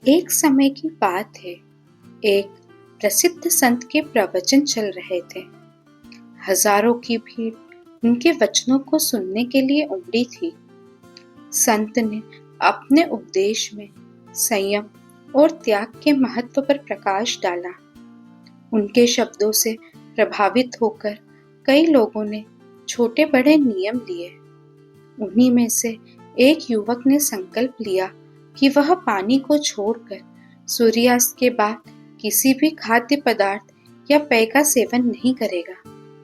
एक समय की बात है। एक प्रसिद्ध संत के प्रवचन चल रहे थे। हजारों की भीड़ उनके वचनों को सुनने के लिए उमड़ी थी। संत ने अपने उपदेश में संयम और त्याग के महत्व पर प्रकाश डाला। उनके शब्दों से प्रभावित होकर कई लोगों ने छोटे बड़े नियम लिए। उन्हीं में से एक युवक ने संकल्प लिया कि वह पानी को छोड़कर सूर्यास्त के बाद किसी भी खाद्य पदार्थ या पेय का सेवन नहीं करेगा,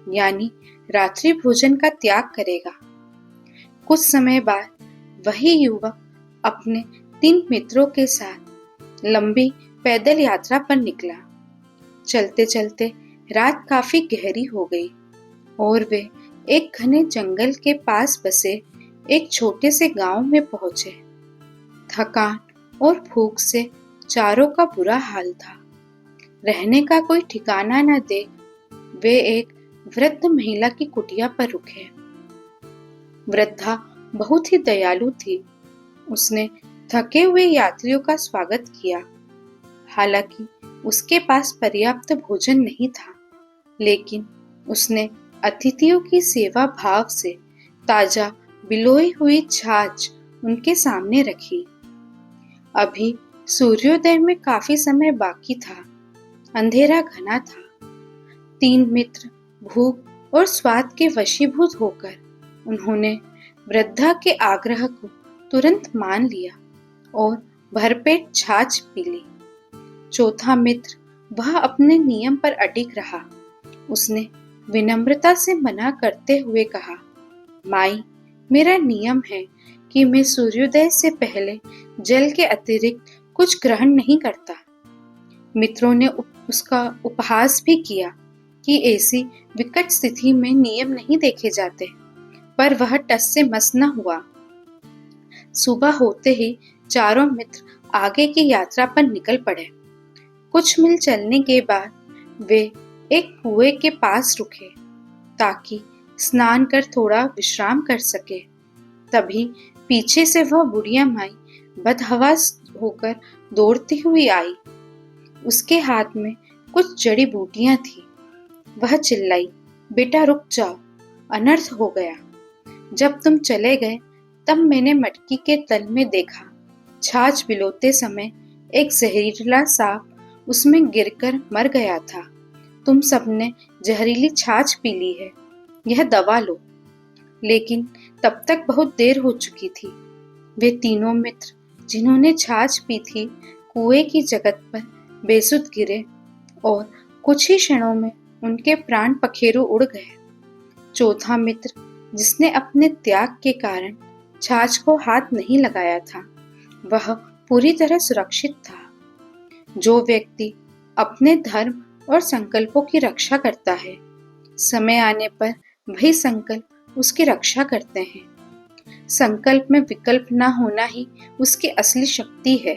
यानी रात्रि भोजन का त्याग करेगा। कुछ समय बाद वही युवक अपने 3 मित्रों के साथ लंबी पैदल यात्रा पर निकला। चलते चलते रात काफी गहरी हो गई और वे एक घने जंगल के पास बसे एक छोटे से गांव में पहुंचे। थकान और भूख से चारों का बुरा हाल था। रहने का कोई ठिकाना न देख वे एक वृद्ध महिला की कुटिया पर रुके। वृद्धा बहुत ही दयालु थी। उसने थके हुए यात्रियों का स्वागत किया। हालांकि उसके पास पर्याप्त भोजन नहीं था, लेकिन उसने अतिथियों की सेवा भाव से ताजा बिलोई हुई छाछ उनके सामने रखी। अभी सूर्योदय में काफी समय बाकी था। अंधेरा घना था। 3 मित्र भूख और स्वाद के वशीभूत होकर उन्होंने वृद्धा के आग्रह को तुरंत मान लिया और भरपेट छाछ पी ली। चौथा मित्र वह अपने नियम पर अडिग रहा। उसने विनम्रता से मना करते हुए कहा, माई, मेरा नियम है कि मैं सूर्योदय से पहले जल के अतिरिक्त कुछ ग्रहण नहीं करता। मित्रों ने उसका उपहास भी किया कि ऐसी विकट स्थिति में नियम नहीं देखे जाते, पर वह टस से मस न हुआ। सुबह होते ही चारों मित्र आगे की यात्रा पर निकल पड़े। कुछ मील चलने के बाद वे एक कुएं के पास रुके ताकि स्नान कर थोड़ा विश्राम कर सके। तभी पीछे से वह बुढ़िया माई बदहवास होकर दौड़ती हुई आई। उसके हाथ में कुछ जड़ी बूटियां थी। वह चिल्लाई, बेटा रुक जाओ, अनर्थ हो गया। जब तुम चले गए तब मैंने मटकी के तल में देखा। छाछ बिलोते समय एक जहरीला सांप उसमें गिरकर मर गया था। तुम सबने जहरीली छाछ पी ली है, यह दवा लो। लेकिन तब तक बहुत देर हो चुकी थी। वे तीनों मित्र जिन्होंने छाछ पी थी कुएं की जगत पर बेसुध गिरे और कुछ ही क्षणों में उनके प्राण पखेरु उड़ गए। चौथा मित्र जिसने अपने त्याग के कारण छाछ को हाथ नहीं लगाया था, वह पूरी तरह सुरक्षित था। जो व्यक्ति अपने धर्म और संकल्पों की रक्षा करता है, समय आने पर वही संकल्प उसकी रक्षा करते हैं। संकल्प में विकल्प न होना ही उसकी असली शक्ति है।